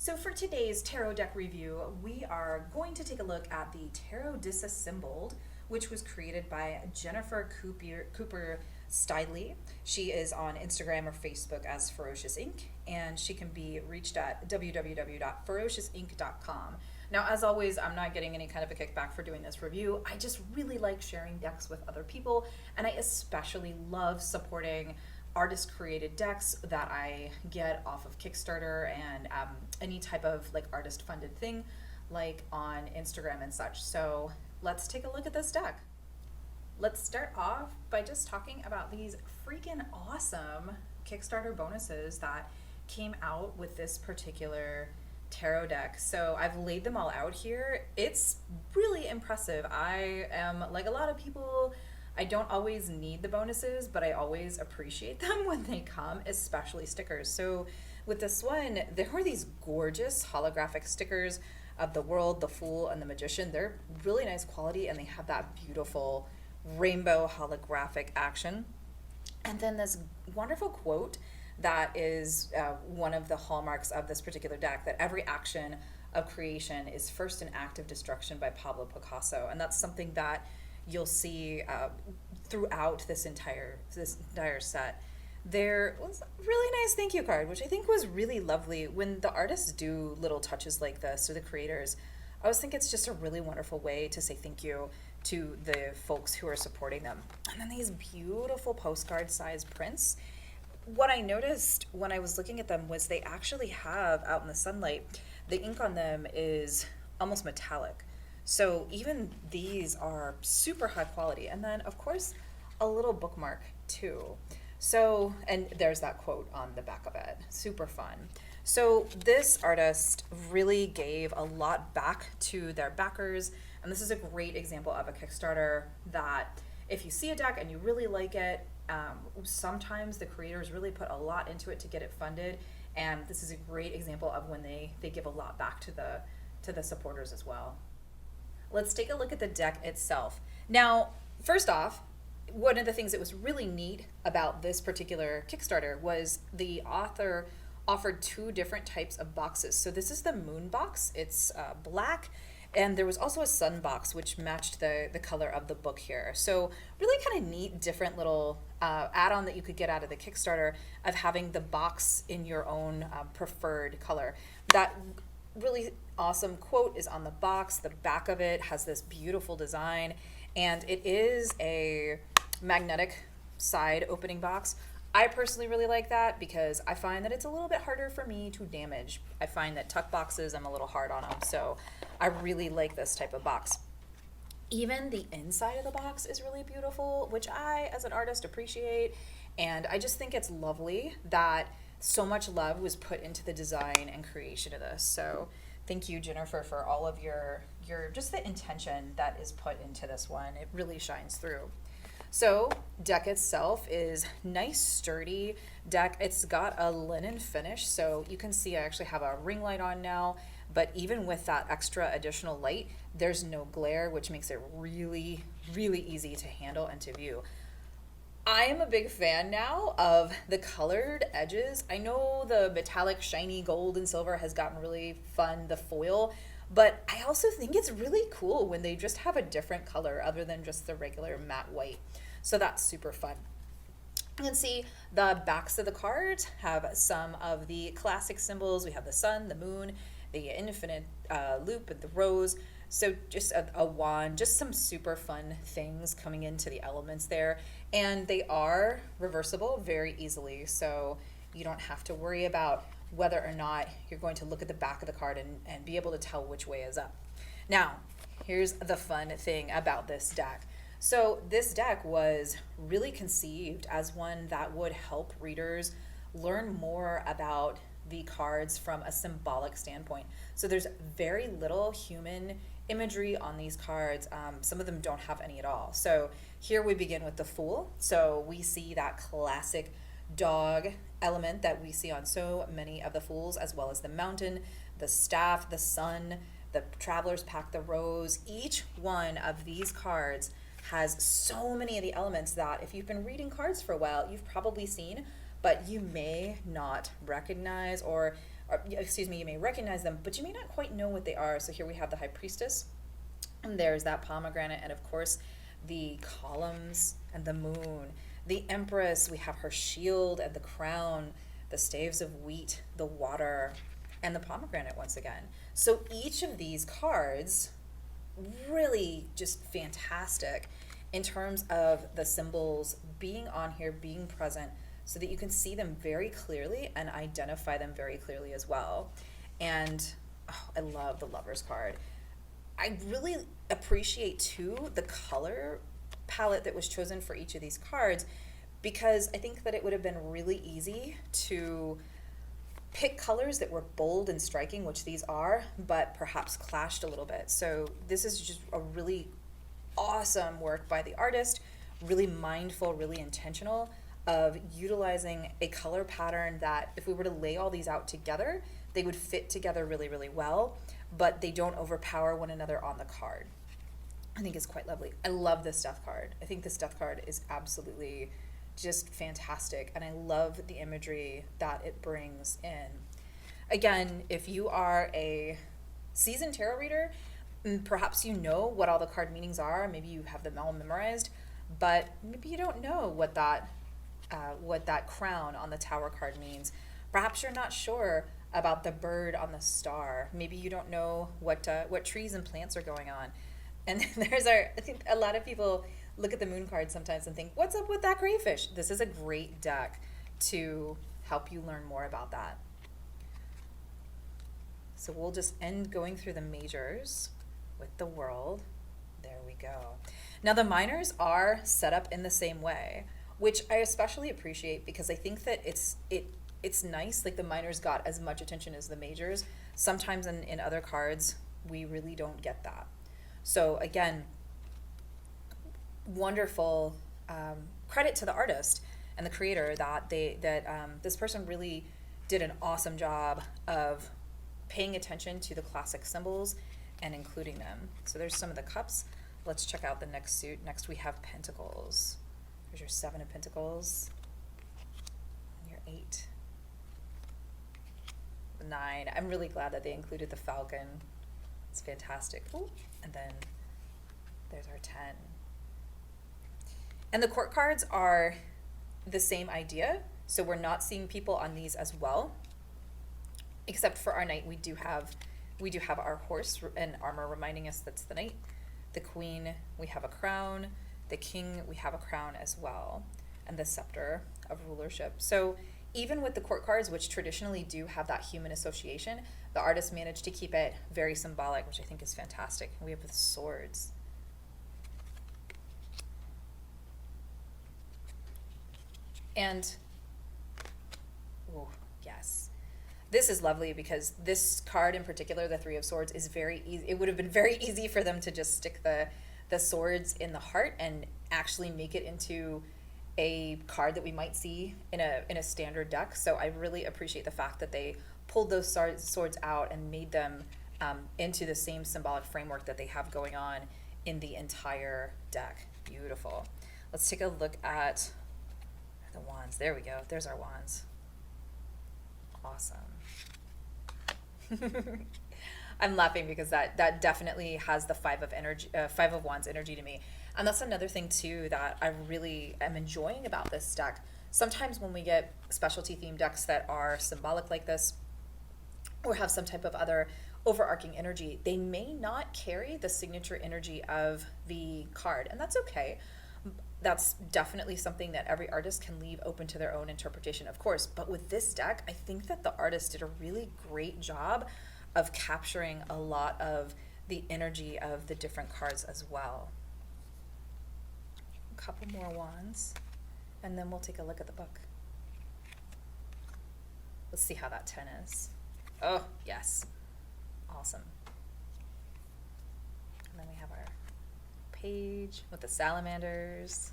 So for today's tarot deck review, we are going to take a look at the Tarot Disassembled, which was created by Jennifer Cooper Steidley. She is on Instagram or Facebook as Ferocious Inc., and she can be reached at www.ferociousinc.com. Now, as always, I'm not getting any kind of a kickback for doing this review. I just really like sharing decks with other people, and I especially love supporting artist-created decks that I get off of Kickstarter and any type of like artist-funded thing, like on Instagram and such. So let's take a look at this deck. Let's start off by just talking about these freaking awesome Kickstarter bonuses that came out with this particular tarot deck. So I've laid them all out here. It's really impressive. I am, like a lot of people, I don't always need the bonuses, but I always appreciate them when they come, especially stickers. So with this one, there were these gorgeous holographic stickers of the World, the Fool, and the Magician. They're really nice quality, and they have that beautiful rainbow holographic action. And then this wonderful quote that is one of the hallmarks of this particular deck, that every action of creation is first an act of destruction by Pablo Picasso. And that's something that you'll see throughout this entire set. There was a really nice thank you card, which I think was really lovely. When the artists do little touches like this, or the creators, I always think it's just a really wonderful way to say thank you to the folks who are supporting them. And then these beautiful postcard size prints. What I noticed when I was looking at them was they actually have, out in the sunlight, the ink on them is almost metallic. So even these are super high quality. And then, of course, a little bookmark too. So, and there's that quote on the back of it. Super fun. So this artist really gave a lot back to their backers. And this is a great example of a Kickstarter that if you see a deck and you really like it, sometimes the creators really put a lot into it to get it funded. And this is a great example of when they give a lot back to the supporters as well. Let's take a look at the deck itself. Now, first off, one of the things that was really neat about this particular Kickstarter was the author offered two different types of boxes. So this is the moon box. It's black, and there was also a sun box, which matched the color of the book here. So really kind of neat, different little add-on that you could get out of the Kickstarter of having the box in your own preferred color. That really awesome quote is on the box. The back of it has this beautiful design, and it is a magnetic side opening box. I personally really like that because I find that it's a little bit harder for me to damage. I find that tuck boxes, I'm a little hard on them, so I really like this type of box. Even the inside of the box is really beautiful, which I, as an artist, appreciate, and I just think it's lovely that so much love was put into the design and creation of this. So thank you, Jennifer, for all of your just the intention that is put into this one. It really shines through. So deck itself is nice, sturdy deck. It's got a linen finish, so you can see I actually have a ring light on now, but even with that extra additional light, there's no glare, which makes it really, really easy to handle and to view. I am a big fan now of the colored edges. I know the metallic shiny gold and silver has gotten really fun, the foil, but I also think it's really cool when they just have a different color other than just the regular matte white. So that's super fun. You can see the backs of the cards have some of the classic symbols. We have the sun, the moon, the infinite loop, and the rose. So just a wand, just some super fun things coming into the elements there. And they are reversible very easily, so you don't have to worry about whether or not you're going to look at the back of the card and be able to tell which way is up. Now, here's the fun thing about this deck. So this deck was really conceived as one that would help readers learn more about the cards from a symbolic standpoint. So there's very little human imagery on these cards. Some of them don't have any at all. So here we begin with the Fool. So we see that classic dog element that we see on so many of the Fools, as well as the mountain, the staff, the sun, the Traveler's Pack, the rose. Each one of these cards has so many of the elements that if you've been reading cards for a while, you've probably seen, but you may not recognize, or or excuse me, you may recognize them, but you may not quite know what they are. So here we have the High Priestess, and there's that pomegranate, and of course the columns and the moon. The Empress, we have her shield and the crown, the staves of wheat, the water, and the pomegranate once again. So each of these cards really just fantastic in terms of the symbols being on here, being present, so that you can see them very clearly and identify them very clearly as well. And I love the Lover's card. I really appreciate too the color palette that was chosen for each of these cards, because I think that it would have been really easy to pick colors that were bold and striking, which these are, but perhaps clashed a little bit. So this is just a really awesome work by the artist, really mindful, really intentional of utilizing a color pattern that if we were to lay all these out together, they would fit together really, really well, but they don't overpower one another on the card. I think it's quite lovely. I love this Death card. I think this Death card is absolutely just fantastic, and I love the imagery that it brings in. Again, if you are a seasoned tarot reader, perhaps you know what all the card meanings are, maybe you have them all memorized, but maybe you don't know what that crown on the Tower card means. Perhaps you're not sure about the bird on the star. Maybe you don't know what trees and plants are going on. And then I think a lot of people look at the moon card sometimes and think, what's up with that crayfish? This is a great deck to help you learn more about that. So we'll just end going through the majors with the World. There we go. Now the minors are set up in the same way, which I especially appreciate, because I think that it's nice, like the minors got as much attention as the majors. Sometimes in other cards, we really don't get that. So again, wonderful credit to the artist and the creator that this person really did an awesome job of paying attention to the classic symbols and including them. So there's some of the cups. Let's check out the next suit. Next we have Pentacles. There's your 7 of Pentacles, and your 8, the 9. I'm really glad that they included the Falcon. It's fantastic. Ooh, and then there's our 10. And the court cards are the same idea, so we're not seeing people on these as well, except for our knight. We do have our horse and armor reminding us that's the knight. The queen, we have a crown. The king, we have a crown as well, and the scepter of rulership. So even with the court cards, which traditionally do have that human association, the artist managed to keep it very symbolic, which I think is fantastic. We have the swords. And, oh, yes. This is lovely because this card in particular, the 3 of Swords, is very easy. It would have been very easy for them to just stick the swords in the heart and actually make it into a card that we might see in a standard deck. So I really appreciate the fact that they pulled those swords out and made them into the same symbolic framework that they have going on in the entire deck. Beautiful. Let's take a look at the wands. There we go. There's our wands. Awesome. I'm laughing because that definitely has the 5 of Wands energy to me. And that's another thing too that I really am enjoying about this deck. Sometimes when we get specialty themed decks that are symbolic like this, or have some type of other overarching energy, they may not carry the signature energy of the card, and that's okay. That's definitely something that every artist can leave open to their own interpretation, of course. But with this deck, I think that the artist did a really great job of capturing a lot of the energy of the different cards as well. A couple more wands, and then we'll take a look at the book. Let's see how that 10 is. Oh, yes. Awesome. And then we have our page with the salamanders,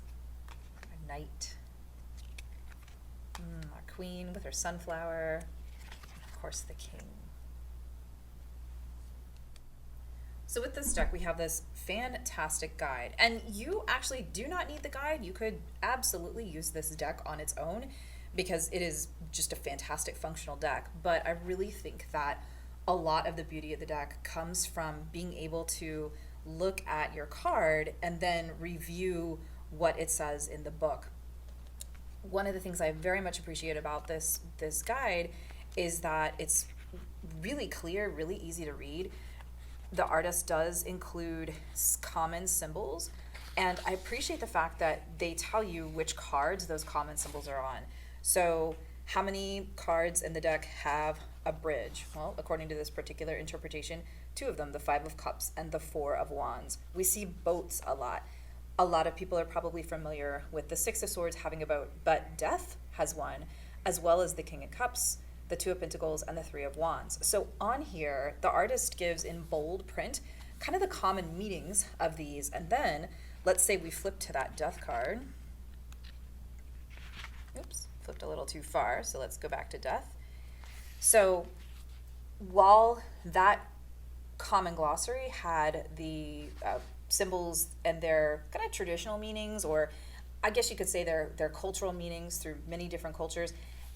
our knight, our queen with her sunflower, and of course the king. So with this deck, we have this fantastic guide, and you actually do not need the guide. You could absolutely use this deck on its own. because it is just a fantastic functional deck. But I really think that a lot of the beauty of the deck comes from being able to look at your card and then review what it says in the book. One of the things I very much appreciate about this guide is that it's really clear, really easy to read. The artist does include common symbols, and I appreciate the fact that they tell you which cards those common symbols are on. So how many cards in the deck have a bridge? Well, according to this particular interpretation, 2 of them, the 5 of Cups and the 4 of Wands. We see boats a lot. A lot of people are probably familiar with the 6 of Swords having a boat, but Death has one, as well as the King of Cups, the 2 of Pentacles, and the 3 of Wands. So on here, the artist gives in bold print kind of the common meanings of these. And then let's say we flip to that Death card. Oops, flipped a little too far, so let's go back to Death. So while that common glossary had the symbols and their kind of traditional meanings, or I guess you could say their cultural meanings through many different cultures,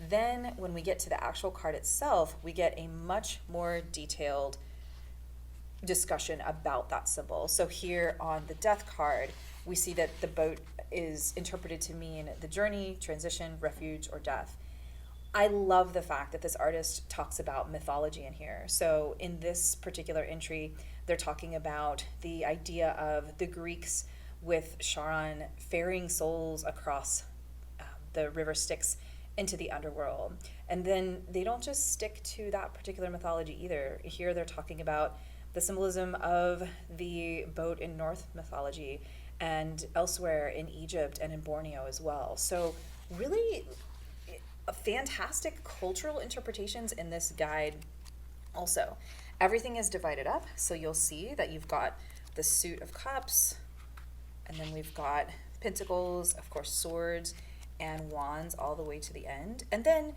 then when we get to the actual card itself, we get a much more detailed discussion about that symbol. So here on the Death card, we see that the boat is interpreted to mean the journey, transition, refuge, or death. I love the fact that this artist talks about mythology in here. So in this particular entry, they're talking about the idea of the Greeks with Charon ferrying souls across the river Styx into the underworld. And then they don't just stick to that particular mythology either. Here they're talking about the symbolism of the boat in Norse mythology and elsewhere in Egypt and in Borneo as well. So really fantastic cultural interpretations in this guide. Also, everything is divided up, so you'll see that you've got the suit of cups, and then we've got pentacles, of course, swords and wands all the way to the end. And then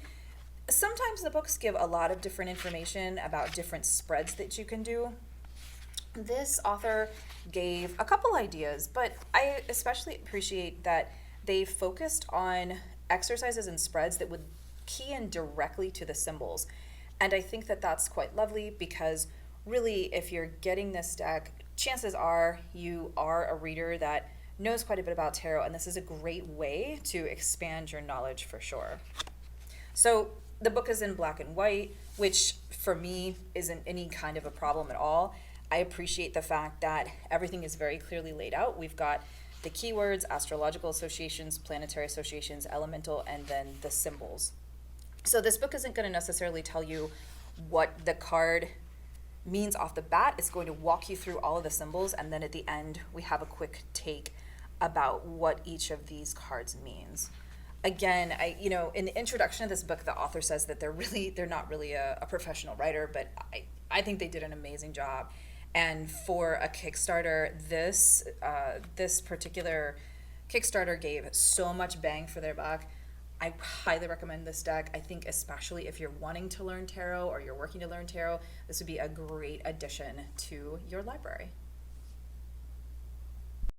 sometimes the books give a lot of different information about different spreads that you can do. This author gave a couple ideas, but I especially appreciate that they focused on exercises and spreads that would key in directly to the symbols. And I think that that's quite lovely, because really, if you're getting this deck, chances are you are a reader that knows quite a bit about tarot, and this is a great way to expand your knowledge for sure. So the book is in black and white, which for me isn't any kind of a problem at all. I appreciate the fact that everything is very clearly laid out. We've got the keywords, astrological associations, planetary associations, elemental, and then the symbols. So this book isn't going to necessarily tell you what the card means off the bat. It's going to walk you through all of the symbols, and then at the end we have a quick take about what each of these cards means. Again, in the introduction of this book, the author says that they're not really a professional writer, but I think they did an amazing job. And for a Kickstarter, this particular Kickstarter gave so much bang for their buck. I highly recommend this deck. I think especially if you're wanting to learn tarot or you're working to learn tarot, this would be a great addition to your library.